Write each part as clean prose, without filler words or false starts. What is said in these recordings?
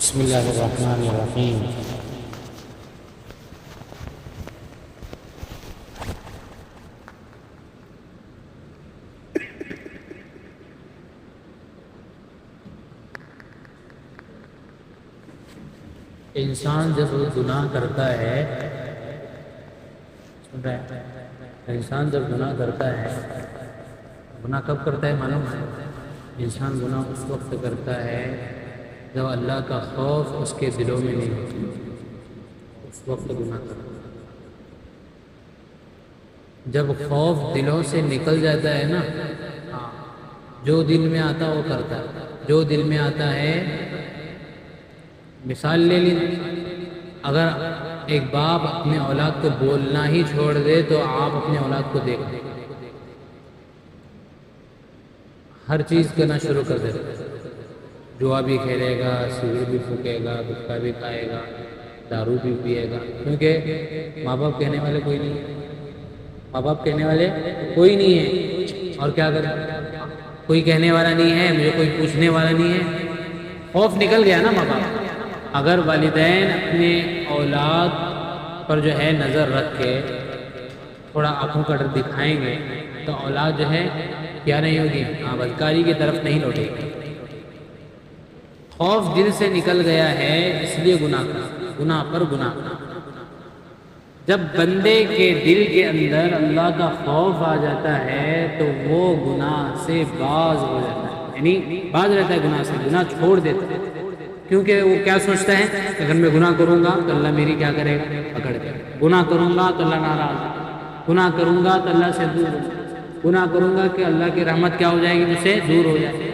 بسم اللہ الرحمن الرحیم۔ انسان جب گناہ کرتا ہے، انسان جب گناہ کرتا ہے، گناہ کب کرتا ہے معلوم ہے؟ انسان گناہ اس وقت کرتا ہے جب اللہ کا خوف اس کے دلوں میں نہیں ہوتا، اس وقت گناہ کرتا ہے۔ جب خوف دلوں سے نکل جاتا ہے نا، جو دل میں آتا وہ کرتا ہے، جو دل میں آتا ہے۔ مثال لے لی، اگر ایک باپ اپنے اولاد کو بولنا ہی چھوڑ دے تو آپ اپنے اولاد کو دیکھیں، ہر چیز کرنا شروع کر دیتے، جوا بھی کھیلے گا، سگریٹ بھی پھونکے گا، گٹکا بھی کھائے گا، دارو بھی پیے گا، کیونکہ ماں باپ کہنے والے کوئی نہیں ہے، ماں باپ کہنے والے کوئی نہیں ہے، اور کیا کریں، کوئی کہنے والا نہیں ہے، مجھے کوئی پوچھنے والا نہیں ہے، خوف نکل گیا نا ماں باپ۔ اگر والدین اپنے اولاد پر جو ہے نظر رکھ کے تھوڑا آنکھوں کا ڈر دکھائیں گے تو اولاد جو ہے کیا نہیں ہوگی، بدکاری کی طرف نہیں لوٹے گی۔ خوف دل سے نکل گیا ہے، اس لیے گناہ پر گناہ۔ جب بندے کے دل کے اندر اللہ کا خوف آ جاتا ہے تو وہ گناہ سے باز ہو جاتا ہے، یعنی باز رہتا ہے گناہ سے، گناہ چھوڑ دیتا ہے، کیونکہ وہ کیا سوچتا ہے کہ اگر میں گناہ کروں گا تو اللہ میری کیا کرے گا، پکڑ کے، گناہ کروں گا تو اللہ ناراض ہے، گناہ کروں گا تو اللہ سے دور ہو جائے، گناہ کروں گا کہ اللہ کی رحمت کیا ہو جائے گی، مجھ سے دور ہو جائے۔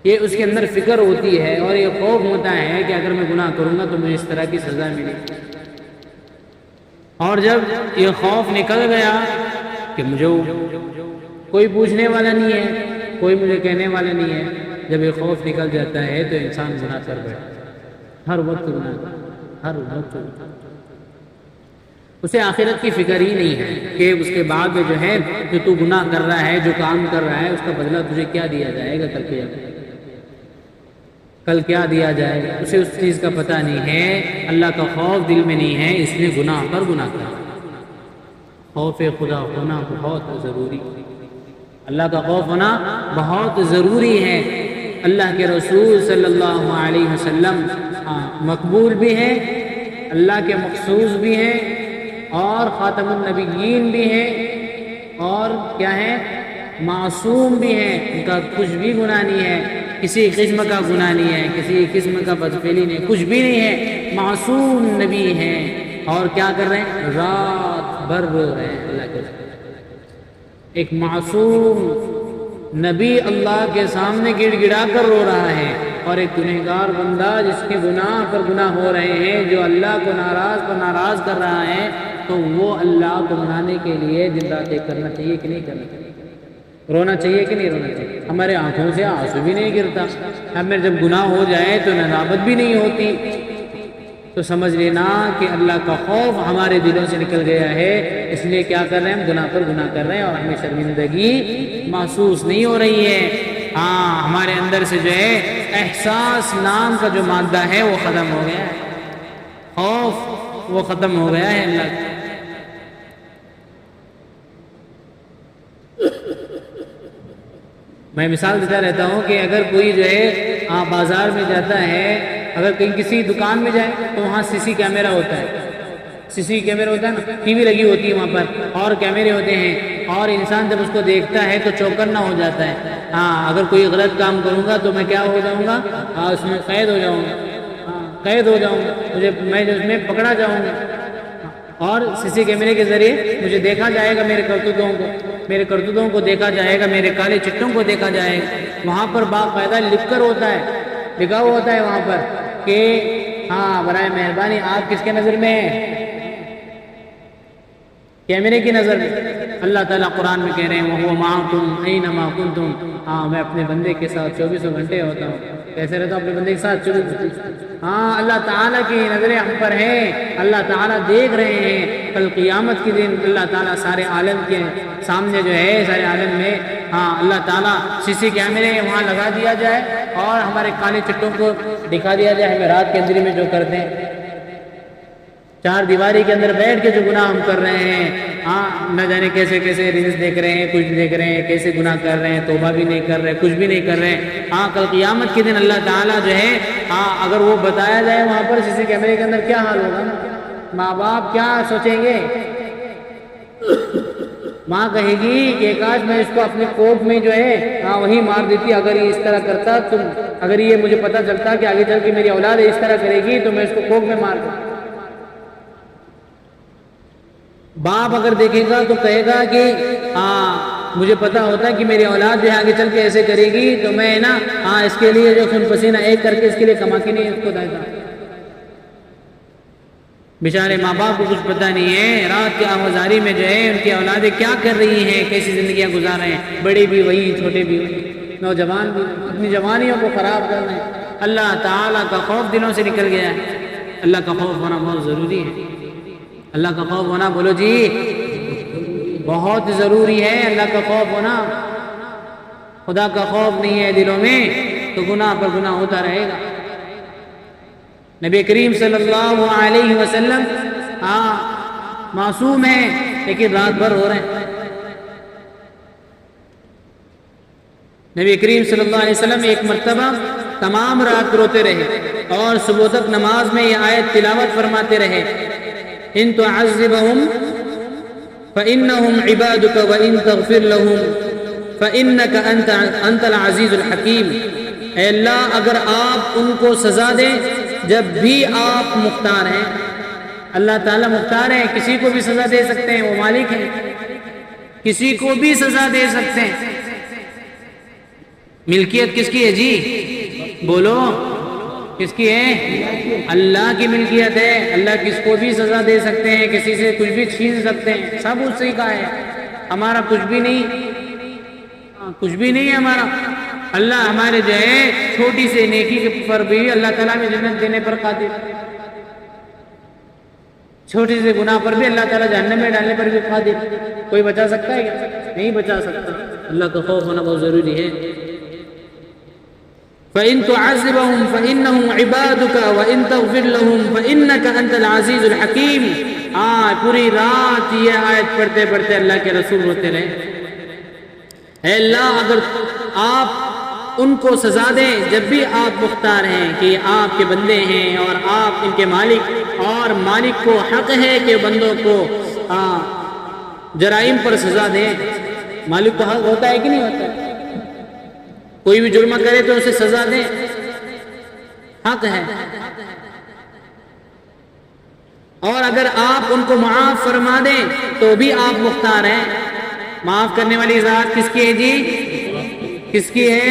یہ اس کے اندر فکر ہوتی ہے اور یہ خوف ہوتا ہے کہ اگر میں گناہ کروں گا تو مجھے اس طرح کی سزا ملے گی۔ اور جب یہ خوف نکل گیا کہ مجھے کوئی پوچھنے والا نہیں ہے، کوئی مجھے کہنے والا نہیں ہے، جب یہ خوف نکل جاتا ہے تو انسان گناہ کر بیٹھتا، ہر وقت گناہ، ہر وقت۔ اسے آخرت کی فکر ہی نہیں ہے کہ اس کے بعد میں جو ہے جو تو گناہ کر رہا ہے، جو کام کر رہا ہے، اس کا بدلہ تجھے کیا دیا جائے گا کل کیا دیا جائے گا، اسے اس چیز کا پتہ نہیں ہے۔ اللہ کا خوف دل میں نہیں ہے، اس لیے گناہ پر گناہ کر رہا ہے۔ خوف خدا ہونا بہت ضروری، اللہ کا خوف ہونا بہت ضروری ہے۔ اللہ کے رسول صلی اللہ علیہ وسلم مقبول بھی ہیں، اللہ کے مخصوص بھی ہیں، اور خاتم النبیین بھی ہیں، اور کیا ہے، معصوم بھی ہیں، ان کا کچھ بھی گناہ نہیں ہے، کسی قسم کا گناہ نہیں ہے، کسی قسم کا بدفعلی نہیں، کچھ بھی نہیں ہے، معصوم نبی ہیں، اور کیا کر رہے ہیں، رات بھر رو رہے ہیں اللہ کے سامنے۔ ایک معصوم نبی اللہ کے سامنے گڑ گڑا کر رو رہا ہے، اور ایک گنہگار بندہ جس کے گناہ پر گناہ ہو رہے ہیں، جو اللہ کو ناراض کر رہا ہے، تو وہ اللہ کو منانے کے لیے دن رات ایک کرنا چاہیے کہ نہیں کرنا چاہیے، رونا چاہیے کہ نہیں رونا چاہیے۔ ہمارے آنکھوں سے آنسو بھی نہیں گرتا، ہمیں جب گناہ ہو جائے تو ندامت بھی نہیں ہوتی، تو سمجھ لینا کہ اللہ کا خوف ہمارے دلوں سے نکل گیا ہے، اس لیے کیا کر رہے ہیں، ہم گناہ پر گناہ کر رہے ہیں، اور ہمیں شرمندگی محسوس نہیں ہو رہی ہے۔ ہمارے اندر سے جو ہے احساس نام کا جو مادہ ہے وہ ختم ہو گیا ہے، خوف وہ ختم ہو گیا ہے اللہ کا۔ میں مثال دیتا رہتا ہوں کہ اگر کوئی جو ہے بازار میں جاتا ہے، اگر کہیں کسی دکان میں جائے تو وہاں سی سی کیمرہ ہوتا ہے، سی سی کیمرہ ہوتا ہے نا، ٹی وی لگی ہوتی ہے وہاں پر، اور کیمرے ہوتے ہیں، اور انسان جب اس کو دیکھتا ہے تو چوکنا ہو جاتا ہے۔ اگر کوئی غلط کام کروں گا تو میں کیا ہو جاؤں گا، اس میں قید ہو جاؤں گا، قید ہو جاؤں گا، میں اس میں پکڑا جاؤں گا، اور سی سی کیمرے کے ذریعے مجھے دیکھا جائے گا، میرے کرتوتوں کو دیکھا جائے گا، میرے کالے چٹوں کو دیکھا جائے گا۔ وہاں پر باقاعدہ لکھا ہوا ہوتا ہے وہاں پر کہ برائے مہربانی آپ کس کے نظر میں ہیں، کیمرے کی نظر میں۔ اللہ تعالیٰ قرآن میں کہہ رہے ہیں وَهُوَ مَعَكُمْ أَيْنَمَا كُنْتُمْ، میں اپنے بندے کے ساتھ 24 گھنٹے ہوتا ہوں۔ کیسے رہتا ہوں اپنے بندے کے ساتھ 24 گھنٹے؟ اللہ تعالیٰ کی نظریں ہم پر ہیں، اللہ تعالیٰ دیکھ رہے ہیں۔ کل قیامت کے دن اللہ تعالیٰ سارے عالم کے سامنے جو ہے، سارے عالم میں اللہ تعالیٰ سی سی کیمرے وہاں لگا دیا جائے، اور ہمارے کالے چٹوں کو دکھا دیا جائے ہمیں رات کے اندھیرے میں جو کرتے ہیں، چار دیواری کے اندر بیٹھ کے جو گناہ ہم کر رہے ہیں، نہ جانے کیسے کیسے ریلز دیکھ رہے ہیں، کچھ دیکھ رہے ہیں، کیسے گناہ کر رہے ہیں، توبہ بھی نہیں کر رہے، کچھ بھی نہیں کر رہے. کل قیامت کے دن اللہ تعالیٰ جو ہے اگر وہ بتایا جائے وہاں پر سی سی کیمرے کے اندر کیا حال ہوگا، ماں باپ کیا سوچیں گے؟ ماں کہے گی کہ کاش میں اس کو اپنے کوٹ میں جو ہے وہی مار دیتی، اگر یہ اس طرح کرتا، اگر یہ مجھے پتا چلتا کہ آگے چل کے میری اولاد اس طرح کرے گی تو میں اس کو کوٹ میں مار دوں. باپ اگر دیکھے گا تو کہے گا کہ مجھے پتا ہوتا کہ میری اولاد جو ہے آگے چل کے ایسے کرے گی تو میں اس کے لیے جو خون پسینہ ایک کر کے اس کے لیے کما کے نہیں اس کو دیتا. بیچارے ماں باپ کو کچھ پتہ نہیں ہے، رات کی آوازاری میں جو ہے ان کی اولادیں کیا کر رہی ہیں، کیسی زندگیاں گزار رہے ہیں، بڑے بھی وہی، چھوٹے بھی وہی، نوجوان بھی اپنی جوانیوں کو خراب کر رہے ہیں. اللہ تعالیٰ کا خوف دلوں سے نکل گیا ہے. اللہ کا خوف ہونا بہت ضروری ہے. اللہ کا خوف ہونا، بولو جی، بہت ضروری ہے. اللہ کا خوف ہونا، خدا کا خوف نہیں ہے دلوں میں تو گناہ پر گناہ ہوتا رہے گا. نبی کریم صلی اللہ علیہ وسلم معصوم ہیں لیکن رات بھر ہو رہے ہیں. نبی کریم صلی اللہ علیہ وسلم ایک مرتبہ تمام رات روتے رہے اور صبح تک نماز میں یہ آیت تلاوت فرماتے رہے، ان تعذبهم فانهم عبادك وان تغفر لهم فانك انت العزیز الحکیم. اے اللہ اگر آپ ان کو سزا دیں جب بھی آپ مختار ہیں. اللہ تعالیٰ مختار ہیں، کسی کو بھی سزا دے سکتے ہیں، وہ مالک ہیں، کسی کو بھی سزا دے سکتے ہیں. ملکیت کس کی ہے جی؟ بولو کس کی ہے؟ اللہ کی ملکیت ہے. اللہ کس کو بھی سزا دے سکتے ہیں، کسی سے کچھ بھی چھین سکتے ہیں، سب اسی کا ہے. ہمارا کچھ بھی نہیں، کچھ بھی نہیں ہے ہمارا. اللہ ہمارے جو ہے چھوٹی سے نیکی کے پر بھی اللہ تعالیٰ میں جنت دینے پر قادر، چھوٹی سے گناہ پر بھی اللہ تعالیٰ جہنم میں ڈالنے پر بھی قادر. کوئی بچا سکتا ہے کیا؟ نہیں بچا سکتا. اللہ کا خوف ہونا بہت ضروری ہے. فَإِن تُعَذِّبْهُمْ فَإِنَّهُمْ عِبَادُكَ وَإِن تَغْفِرْ لَهُمْ فَإِنَّكَ أَنْتَ الْعَزِيزُ الْحَكِيمُ. پوری رات یہ آیت پڑھتے پڑھتے اللہ کے رسول روتے رہے. اے اللہ اگر آپ ان کو سزا دیں جب بھی آپ مختار ہیں کہ آپ کے بندے ہیں اور آپ ان کے مالک، اور مالک کو حق ہے کہ بندوں کو جرائم پر سزا دیں. مالک کو حق ہوتا ہے کہ نہیں ہوتا؟ کوئی بھی جرم کرے تو اسے سزا دیں، حق ہے. اور اگر آپ ان کو معاف فرما دیں تو بھی آپ مختار ہیں. معاف کرنے والی ذات کس کی ہے جی؟ کس کی ہے؟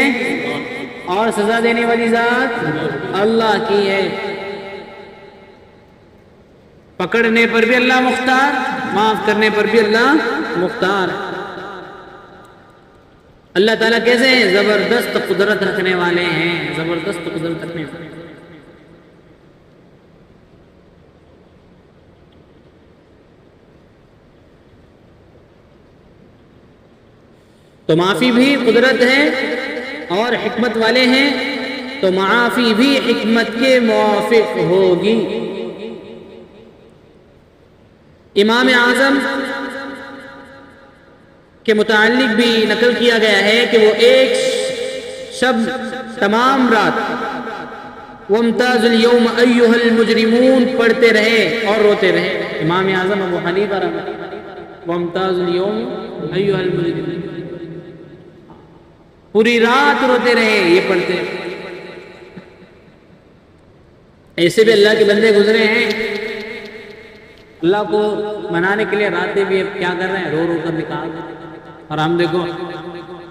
اور سزا دینے والی ذات اللہ کی ہے. پکڑنے پر بھی اللہ مختار، معاف کرنے پر بھی اللہ مختار. اللہ تعالیٰ کیسے ہیں؟ زبردست قدرت رکھنے والے ہیں، زبردست قدرت رکھنے والے. تو معافی بھی قدرت ہے اور حکمت والے ہیں تو معافی بھی حکمت کے موافق ہوگی. امام اعظم کے متعلق بھی نقل کیا گیا ہے کہ وہ ایک شب تمام رات وَامْتَازُ الْيَوْمَ أَيُّهَا الْمُجْرِمُونَ پڑھتے رہے اور روتے رہے. امام اعظم ابو حنیفہ رحمۃ اللہ، وَامْتَازُ الْيَوْمَ أَيُّهَا الْمُجْرِمُونَ، پوری رات روتے رہے یہ پڑھتے. ایسے بھی اللہ کے بندے گزرے ہیں، اللہ کو منانے کے لیے راتیں بھی اب کیا کر رہے ہیں، رو رو کر نکال. اور ہم دیکھو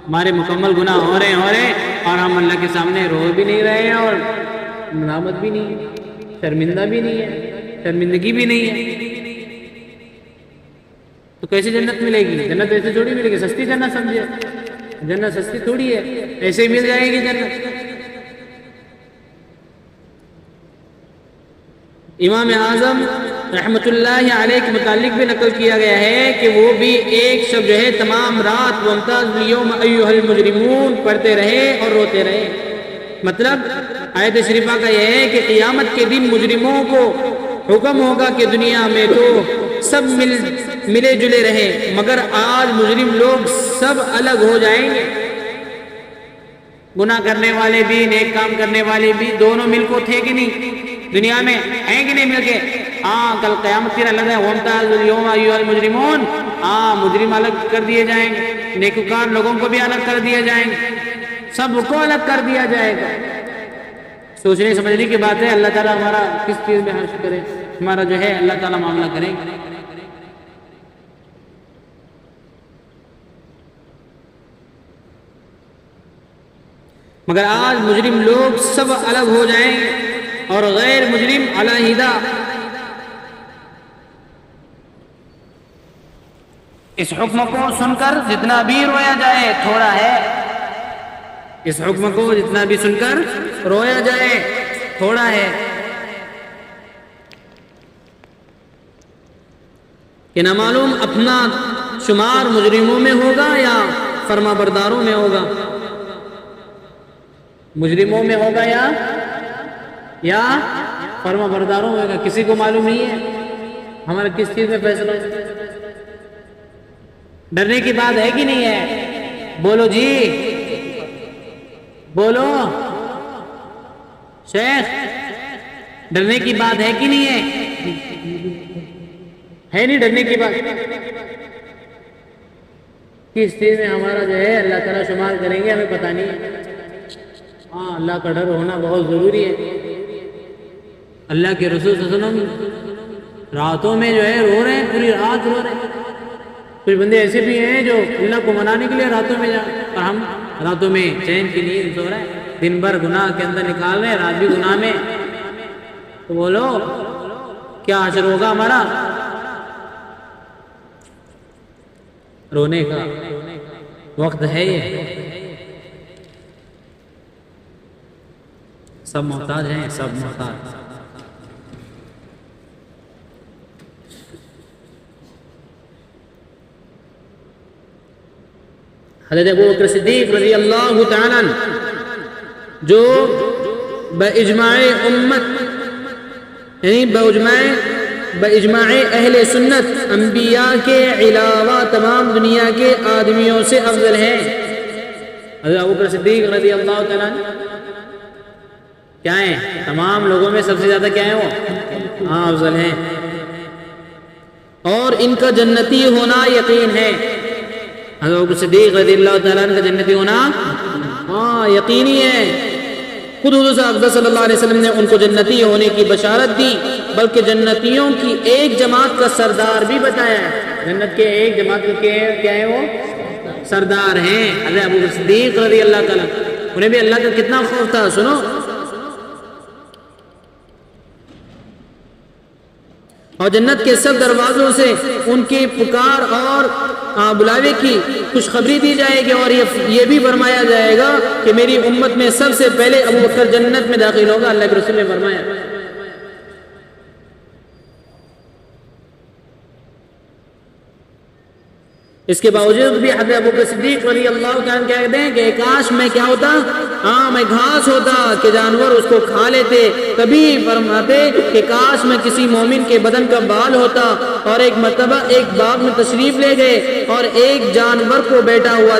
ہمارے مکمل گناہ ہو رہے ہیں اور ہم اللہ کے سامنے رو بھی نہیں رہے ہیں اور ندامت بھی نہیں ہے، شرمندہ بھی نہیں ہے، شرمندگی بھی نہیں ہے. تو کیسے جنت ملے گی؟ جنت ایسے تھوڑی ملے گی، سستی جنت سمجھے. جنت سستی تھوڑی ہے، ایسے ہی مل جائے گی جنت. امام اعظم رحمت اللہ علیہ کے متعلق بھی نقل کیا گیا ہے کہ وہ بھی ایک شب جو ہے تمام رات وَامْتَازُ الْيَوْمَ أَيُّهَا الْمُجْرِمُونَ پڑھتے رہے اور روتے رہے. مطلب آیت شریفہ کا یہ ہے کہ قیامت کے دن مجرموں کو حکم ہوگا کہ دنیا میں تو سب ملے جلے رہے، مگر آج مجرم لوگ سب الگ ہو جائیں گے۔ گناہ کرنے والے بھی، نیک کام کرنے والے بھی، دونوں مل کو تھے کہ نہیں دنیا میں، ہیں کہ نہیں مل کے؟ ہاں، کل قیامت کی اللہ ہے وَامْتَازُوا الْيَوْمَ أَيُّهَا الْمُجْرِمُونَ، ہاں مجرم الگ کر دیے جائیں گے، نیکوکار لوگوں کو بھی الگ کر دیے جائیں گے، سب کو الگ کر دیا جائے گا۔ سوچنے سمجھنے کی بات ہے۔ اللہ تعالیٰ ہمارا کس چیز میں حرش کرے، ہمارا جو ہے اللہ تعالیٰ معاملہ کریں۔ مگر آج مجرم لوگ سب الگ ہو جائیں گے اور غیر مجرم علیحدہ۔ اس حکم کو سن کر جتنا بھی رویا جائے تھوڑا ہے، اس حکم کو جتنا بھی سن کر رویا جائے تھوڑا ہے، کہ نہ معلوم اپنا شمار مجرموں میں ہوگا یا فرما برداروں میں ہوگا، مجرموں میں ہوگا یا فرما برداروں میں ہوگا، کسی کو معلوم نہیں ہے ہمارا کس چیز میں فیصلہ ہے۔ ڈرنے کی بات ہے کہ نہیں ہے؟ بولو جی، بولو شیخ، ڈرنے کی بات ہے کہ نہیں ہے نہیں ڈرنے کی بات؟ کس چیز میں ہمارا جو ہے اللہ تعالیٰ شمار کریں گے ہمیں پتہ نہیں ہے۔ ہاں، اللہ کا ڈر ہونا بہت ضروری ہے۔ اللہ کے رسول صلی اللہ علیہ وسلم راتوں میں جو ہے رو رہے ہیں، پوری رات رو رہے ہیں۔ کچھ بندے ایسے بھی ہیں جو اللہ کو منانے کے لیے راتوں میں جائیں، اور ہم راتوں میں چین کی نیند سو رہے ہیں، دن بھر گناہ کے اندر نکال رہے ہیں، رات بھی گناہ میں۔ تو بولو کیا حشر ہوگا ہمارا؟ رونے کا وقت ہے یہ۔ سب محتاج ہیں، سب محتاج۔ حضرت ابو بکر صدیق رضی اللہ تعالیٰ عنہ جو باجماع امت یعنی باجماع اہل سنت انبیاء کے علاوہ تمام دنیا کے آدمیوں سے افضل ہیں۔ حضرت ابو بکر صدیق رضی اللہ تعالیٰ عنہ کیا ہیں؟ تمام لوگوں میں سب سے زیادہ کیا ہیں وہ؟ ہاں، افضل ہیں، اور ان کا جنتی ہونا یقین ہے۔ حضرت ابو بکر صدیق رضی اللہ تعالیٰ عنہ کا جنتی ہونا ہاں یقینی ہے۔ خود حضور صلی اللہ علیہ وسلم نے ان کو جنتی ہونے کی بشارت دی، بلکہ جنتیوں کی ایک جماعت کا سردار بھی بتایا ہے۔ جنت کے ایک جماعت کے کیا ہے وہ؟ سردار ہیں حضرت ابو بکر صدیق رضی اللہ تعالیٰ۔ انہیں بھی اللہ کا کتنا خوف تھا، سنو۔ اور جنت کے سب دروازوں سے ان کی پکار اور بلاوے کی خوشخبری دی جائے گی، اور یہ بھی فرمایا جائے گا کہ میری امت میں سب سے پہلے ابو بکر جنت میں داخل ہوگا۔ اللہ کے رسول نے فرمایا۔ اس کے باوجود بھی حضرت ابو بکر صدیق رضی اللہ تعالیٰ کیا کہتے ہیں کہ کاش میں کیا ہوتا، ہاں میں گھاس ہوتا کہ جانور اس کو کھا لیتے۔ کبھی فرماتے کہ کاش میں کسی مومن کے بدن کا بال ہوتا۔ اور ایک مرتبہ ایک باغ میں تشریف لے گئے اور ایک جانور کو بیٹھا ہوا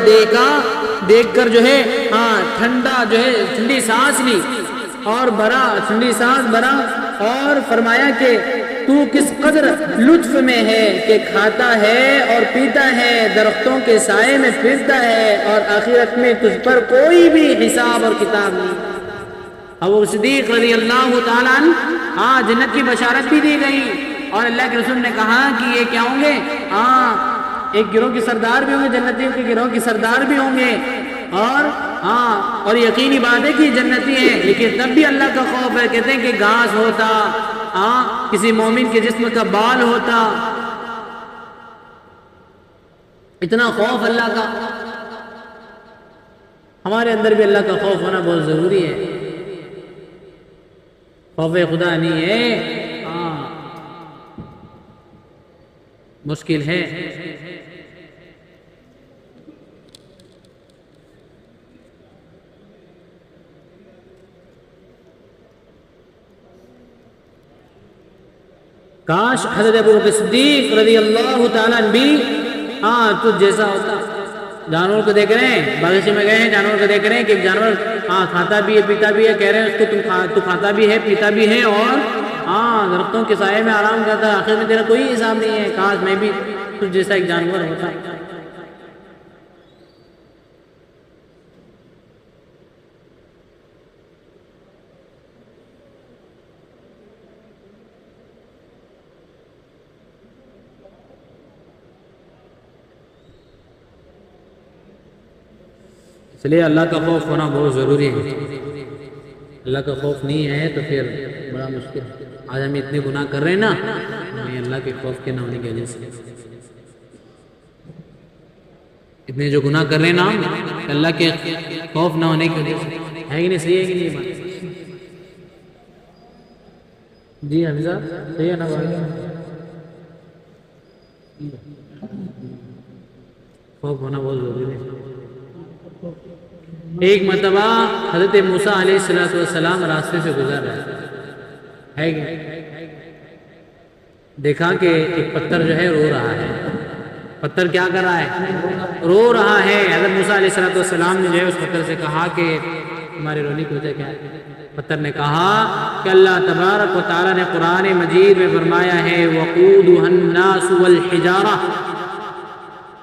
دیکھ کر جو ہے ہاں ٹھنڈی سانس لی اور ٹھنڈی سانس بھرا، اور فرمایا کہ تو کس قدر لطف میں ہے کہ کھاتا ہے اور پیتا ہے، درختوں کے سائے میں پھرتا ہے، اور آخرت میں تجھ پر کوئی بھی حساب اور کتاب نہیں۔ ابو صدیق رضی اللہ تعالیٰ عنہ جنت کی بشارت بھی دی گئی، اور اللہ کے رسول نے کہا کہ یہ کیا ہوں گے؟ ایک گروہ کے سردار بھی ہوں گے، جنتیوں کے گروہ کے سردار بھی ہوں گے، اور یقینی بات ہے کہ جنتی ہیں، لیکن تب بھی اللہ کا خوف ہے۔ کہتے ہیں کہ گھاس ہوتا، کسی مومن کے جسم کا بال ہوتا، اتنا خوف اللہ کا۔ ہمارے اندر بھی اللہ کا خوف ہونا بہت ضروری ہے۔ خوف خدا نہیں ہے، مشکل ہے۔ کاش حضرت ابو بکر صدیق رضی اللہ تعالیٰ عنہ بھی تجھ جیسا ہوتا. جانور کو دیکھ رہے ہیں، باغیچے میں گئے ہیں، جانور کو دیکھ رہے ہیں کہ ایک جانور کھاتا بھی ہے پیتا بھی ہے، کہہ رہے ہیں اس کو تو کھاتا بھی ہے پیتا بھی ہے اور درختوں کے سائے میں آرام کرتا ہے، آخر میں تیرا کوئی حساب نہیں ہے. کاش میں بھی تجھ جیسا ایک جانور ہوتا. اس لیے اللہ کا خوف ہونا بہت ضروری ہے. اللہ کا خوف نہیں ہے تو پھر بڑا مشکل. آج ہم اتنے گناہ کر رہے ہیں نا، ہمیں اللہ کے خوف کے نہ ہونے کی وجہ سے اتنے جو گناہ کر رہے ہیں نا، اللہ کے خوف نہ ہونے کی وجہ سے ہے کہ نہیں؟ صحیح ہے کہ نہیں بات؟ جی حمزہ صحیح ہے نا بات؟ خوف ہونا بہت ضروری ہے. ایک مرتبہ حضرت موسیٰ علیہ السلام راستے سے گزر رہے ہے کہ دیکھا کہ ایک پتھر جو ہے رو رہا ہے. پتھر کیا کر رہا ہے؟ رو رہا ہے. حضرت موسیٰ علیہ السلام نے جو ہے اس پتھر سے کہا کہ تمہاری رونے کی وجہ کیا ہے؟ پتھر نے کہا کہ اللہ تبارک و تعالیٰ نے قرآن مجید میں فرمایا ہے وقودها الناس والحجارہ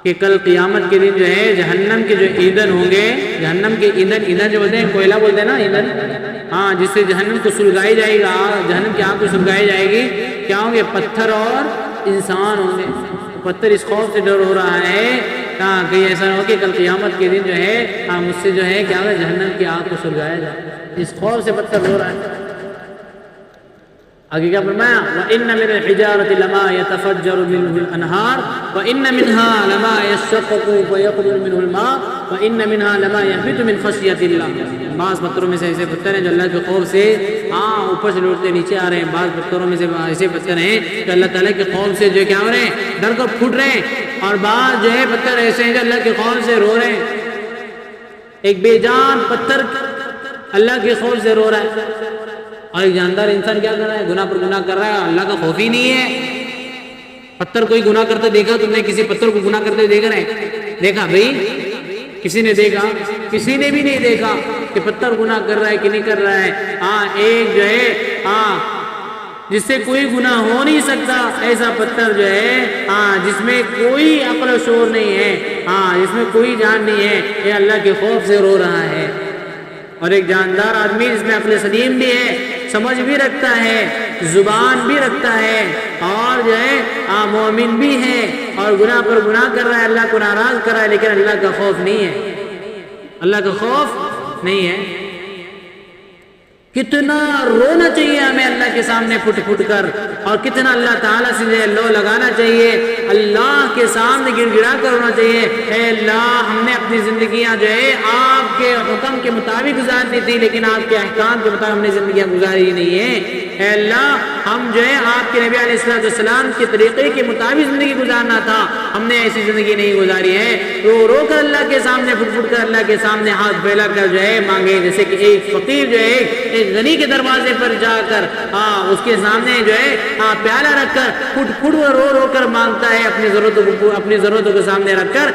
کہ کل قیامت کے دن جو ہے جہنم کے جو ایندھن ہوں گے، جہنم کے ایندھن جو بولتے ہیں کوئلہ بولتے ہیں نا، ایندھن، جس سے جہنم کو سلگائی جائے گا، جہنم کی آگ کو سلگائی جائے گی. کیا ہوں گے؟ پتھر اور انسان ہوں گے. پتھر اس خوف سے ڈر ہو رہا ہے کہ ایسا نہ ہو کہ کل قیامت کے دن جو ہے مجھ سے جو ہے کیا جہنم کی آگ کو سلگایا جائے. اس خوف سے پتھر رو رہا ہے. آگے کیا فرمایا؟ وَإِنَّ مِنَ الْحِجَارَةِ لَمَا يَتَفَجَّرُ مِنْهُ الْأَنْهَارُ وَإِنَّ مِنْهَا لَمَا يَشَّقَّقُ فَيَخْرُجُ مِنْهُ الْمَاءُ وَإِنَّ مِنْهَا لَمَا يَهْبِطُ مِنْ خَشْيَةِ اللَّهِ. بعض پتھروں میں سے ایسے پتھر ہیں جو اللہ کے خوف سے اوپر سے لوٹتے نیچے آ رہے ہیں. بعض پتھروں میں سے ایسے پتھر ہیں کہ اللہ تعالیٰ کے خوف سے جو کیا ہو رہے ہیں، ڈر کر پھوٹ رہے ہیں. اور بعض جو ہے پتھر ایسے ہیں جو اللہ کے خوف سے رو رہے ہیں. ایک بے جان پتھر اللہ کے خوف سے رو رہا ہے اور ایک جاندار انسان کیا کر رہا ہے؟ گناہ پر گناہ کر رہا ہے. اللہ کا خوف ہی نہیں ہے. پتھر کوئی گناہ کرتے دیکھا تم نے؟ کسی پتھر کو گناہ کرتے دیکھ رہے ہیں؟ دیکھا بھائی؟ کسی نے دیکھا؟ کسی نے بھی نہیں دیکھا کہ پتھر گناہ کر رہا ہے کہ نہیں کر رہا ہے. ایک جو ہے جس سے کوئی گناہ ہو نہیں سکتا ایسا پتھر جو ہے جس میں کوئی عقل و شعور نہیں ہے، جس میں کوئی جان نہیں ہے، یہ اللہ کے خوف سے رو رہا ہے. اور ایک جاندار آدمی جس میں عقل سلیم بھی ہے، سمجھ بھی رکھتا ہے، زبان بھی رکھتا ہے اور جو ہے مومن بھی ہے اور گناہ پر گناہ کر رہا ہے، اللہ کو ناراض کر رہا ہے، لیکن اللہ کا خوف نہیں ہے. اللہ کا خوف نہیں ہے. کتنا رونا چاہیے ہمیں اللہ کے سامنے پھٹ پھٹ کر، اور کتنا اللہ تعالیٰ سے لو لگانا چاہیے، اللہ کے سامنے گڑ گڑا کر رونا چاہیے. اے اللہ، ہم نے اپنی زندگیاں جو ہے آپ کے حکم کے مطابق گزارنی تھی، لیکن آپ کے احکام کے مطابق ہم نے زندگیاں گزاری نہیں ہیں. اے اللہ، ہم جو ہے آپ کے نبی علیہ السلام کے طریقے کے مطابق زندگی گزارنا تھا، ہم نے ایسی زندگی نہیں گزاری ہے. رو رو کر اللہ کے سامنے پھٹ پھٹ کر اللہ کے سامنے ہاتھ پھیلا کر جو ہے مانگے، جیسے کہ ایک فقیر جو ہے ایک غنی کے دروازے پر جا کر اس کے سامنے جو ہے پیالہ رکھ کر پھٹ پھٹ رو رو کر مانگتا ہے، اپنی ضرورتوں کو سامنے رکھ کر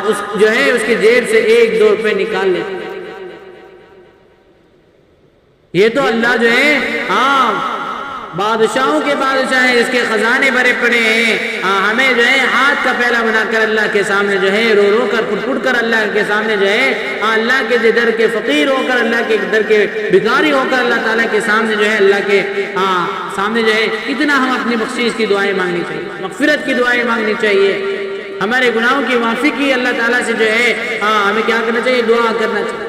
اس جو ہے اس کی جیب سے 1-2 روپے نکال لیتا. یہ تو اللہ جو ہے بادشاہوں کے بادشاہ ہے، اس کے خزانے بھرے پڑے ہیں. ہمیں جو ہے ہاتھ کا پھیلا بنا کر اللہ کے سامنے جو ہے رو رو کر پھٹ پھٹ کر اللہ کے سامنے جو ہے اللہ کے در کے فقیر ہو کر، اللہ کے در کے بھکاری ہو کر اللہ تعالیٰ کے سامنے جو ہے اللہ کے سامنے جو ہے کتنا ہم اپنی بخشش کی دعائیں مانگنی چاہیے، مغفرت کی دعائیں مانگنی چاہیے، ہمارے گناہوں کی معافی کی اللہ تعالیٰ سے جو ہے ہمیں کیا کرنا چاہیے؟ دعا کرنا چاہیے.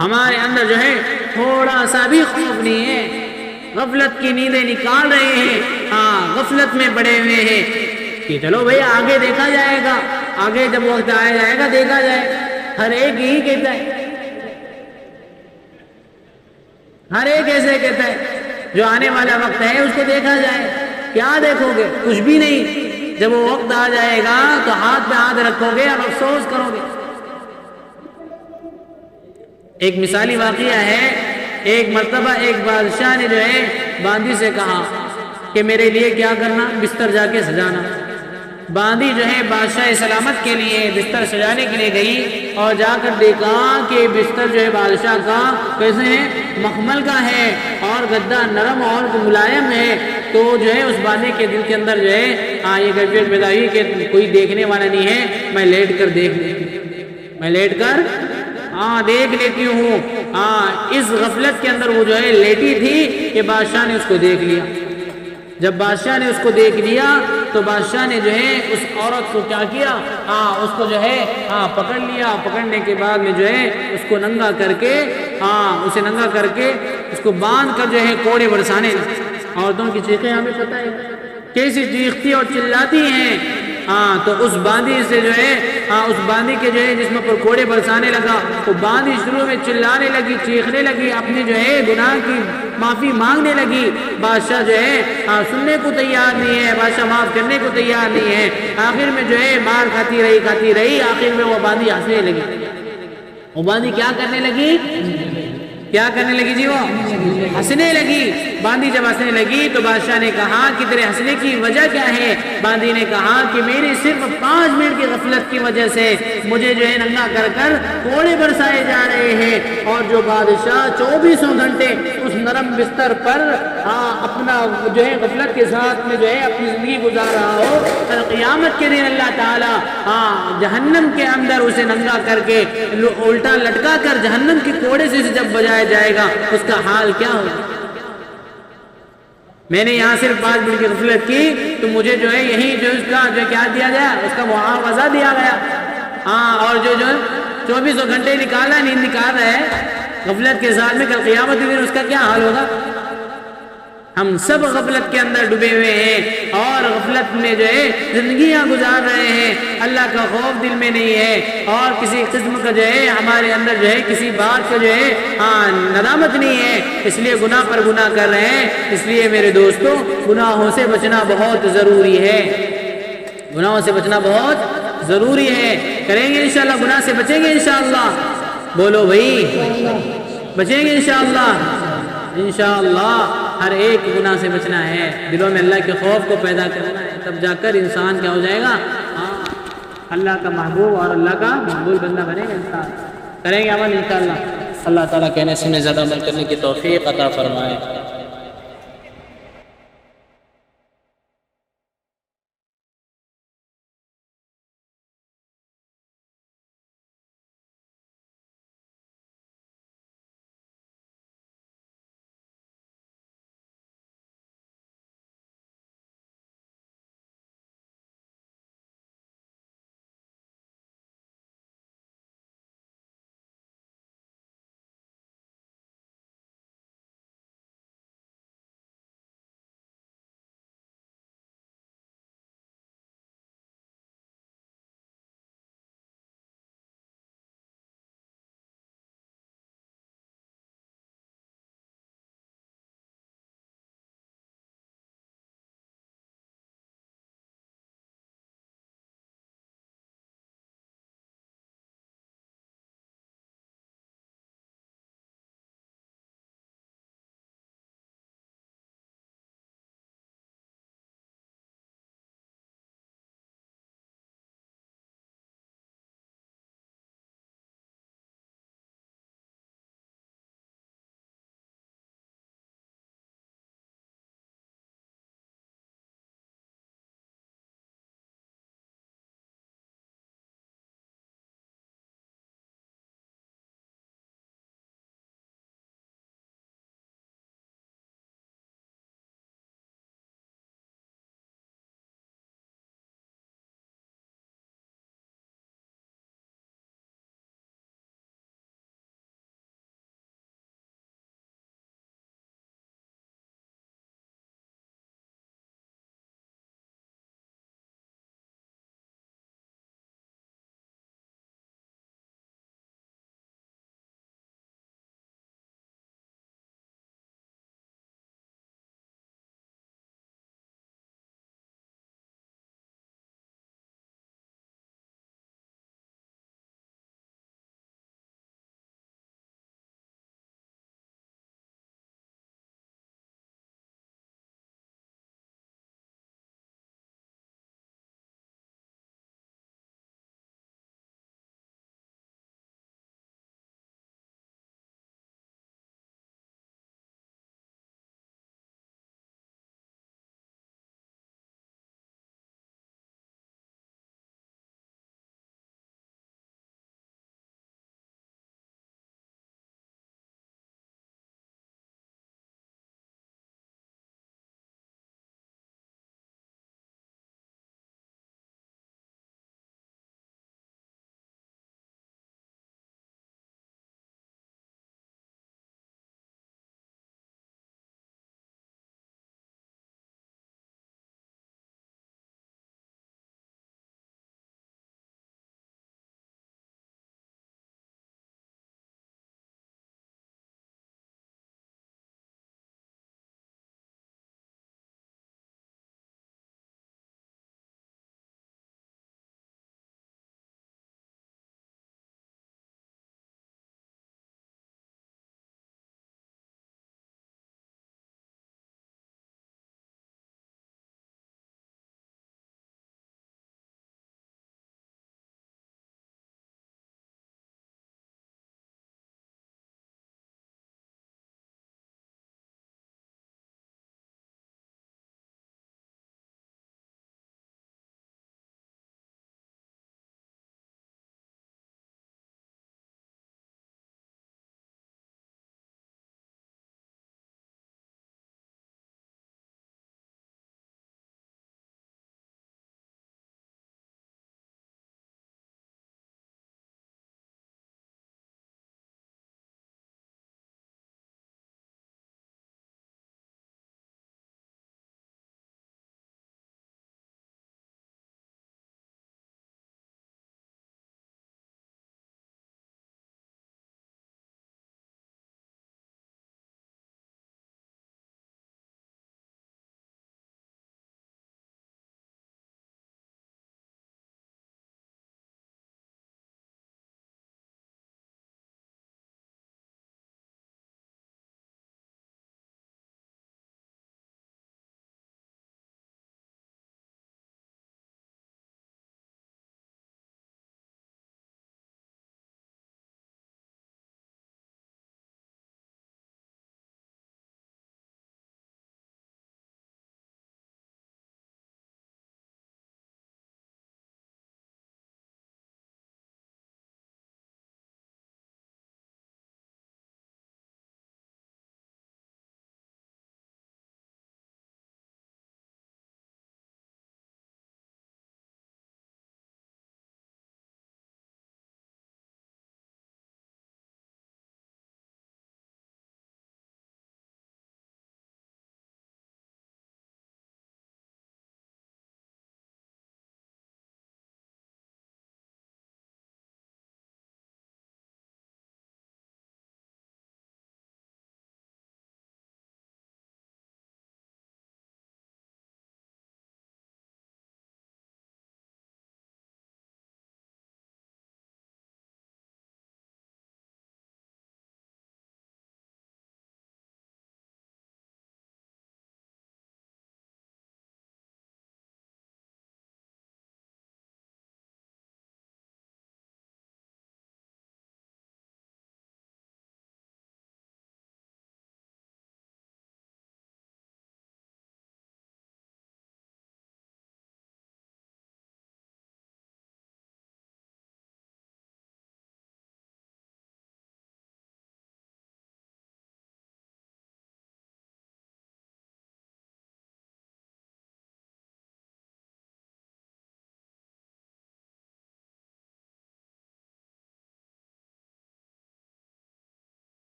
ہمارے اندر جو ہے تھوڑا سا بھی خوف نہیں ہے، غفلت کی نیندیں نکال رہے ہیں، غفلت میں پڑے ہوئے ہیں کہ چلو بھئی آگے دیکھا جائے گا، آگے جب وقت آیا جائے گا دیکھا جائے. ہر ایک یہی کہتا ہے، ہر ایک ایسے کہتا ہے جو آنے والا وقت ہے اس کو دیکھا جائے. کیا دیکھو گے؟ کچھ بھی نہیں. جب وہ وقت آ جائے گا تو ہاتھ پہ ہاتھ رکھو گے اور افسوس کرو گے. ایک مثالی واقعہ ہے، ایک مرتبہ ایک بادشاہ نے جو ہے باندی سے کہا کہ میرے لیے کیا کرنا، بستر جا کے سجانا۔ باندی جو ہے بادشاہ سلامت کے لیے بستر سجانے کے لیے گئی اور جا کر دیکھا کہ بستر جو ہے بادشاہ کا کیسے ہے، مخمل کا ہے اور گدا نرم اور ملائم ہے۔ تو جو ہے اس باندی کے دل کے اندر جو ہے یہ کیفیت پیدا ہوئی کہ کوئی دیکھنے والا نہیں ہے، میں لیٹ کر دیکھ لیتی ہوں۔ اس غفلت کے اندر وہ جو ہے لیٹی تھی کہ بادشاہ نے اس کو دیکھ لیا۔ جب بادشاہ نے اس کو دیکھ لیا تو بادشاہ نے جو ہے اس عورت کو کیا کیا، اس کو جو ہے پکڑ لیا۔ پکڑنے کے بعد میں جو ہے اس کو ننگا کر کے اس کو باندھ کر جو ہے کوڑے برسانے لگا۔ عورتوں کی چیخیں ہمیں پتہ ہے کیسی چیختی اور چلاتی ہیں۔ تو اس باندی سے جو ہے اس باندی کے جو ہے جسم پر کوڑے برسانے لگا۔ تو باندی شروع میں چلانے لگی، چیخنے لگی، اپنی جو ہے گناہ کی معافی مانگنے لگی۔ بادشاہ جو ہے سننے کو تیار نہیں ہے، بادشاہ معاف کرنے کو تیار نہیں ہے۔ آخر میں جو ہے مار کھاتی رہی، آخر میں وہ باندی ہنسنے لگی۔ وہ باندی کیا کرنے لگی جی، وہ ہنسنے لگی۔ باندی جب ہنسنے لگی تو بادشاہ نے کہا کہ تیرے ہنسنے کی وجہ کیا ہے؟ باندی نے کہا کہ میری صرف 5 منٹ کی غفلت کی وجہ سے مجھے جو ہے ننگا کر کوڑے برسائے جا رہے ہیں، اور جو بادشاہ 24 گھنٹے اس نرم بستر پر اپنا جو ہے غفلت کے ساتھ میں جو ہے اپنی زندگی گزار رہا ہو، قیامت کے دن اللہ تعالیٰ جہنم کے اندر اسے ننگا کر کے الٹا لٹکا کر جہنم کی کوڑے سے جب بجایا جائے گا اس کا حال کیا ہوگا؟ میں نے یہاں صرف 5 منٹ کی غفلت کی تو مجھے جو ہے یہی جو اس کا جو کیا دیا گیا، اس کا معاوضہ دیا گیا۔ اور جو 24 گھنٹے نکالا، نیند نکال رہا ہے غفلت کے ساتھ میں، کل قیامت کے دن اس کا کیا حال ہوگا؟ ہم سب غفلت کے اندر ڈوبے ہوئے ہیں اور غفلت میں جو ہے زندگیاں گزار رہے ہیں۔ اللہ کا خوف دل میں نہیں ہے اور کسی قسم کا جو ہے ہمارے اندر جو ہے کسی بات کا جو ہے ندامت نہیں ہے، اس لیے گناہ پر گناہ کر رہے ہیں۔ اس لیے میرے دوستو گناہوں سے بچنا بہت ضروری ہے، گناہوں سے بچنا بہت ضروری ہے۔ کریں گے انشاءاللہ، گناہ سے بچیں گے انشاءاللہ، بولو بھائی بچیں گے انشاءاللہ۔ انشاءاللہ ہر ایک گناہ سے بچنا ہے، دلوں میں اللہ کے خوف کو پیدا کرنا ہے، تب جا کر انسان کیا ہو جائے گا، اللہ کا محبوب اور اللہ کا مقبول بندہ بنے گا انسان۔ کریں گے عمل انشاءاللہ۔ اللہ تعالیٰ کہنے سے زیادہ عمل کرنے کی توفیق عطا فرمائے۔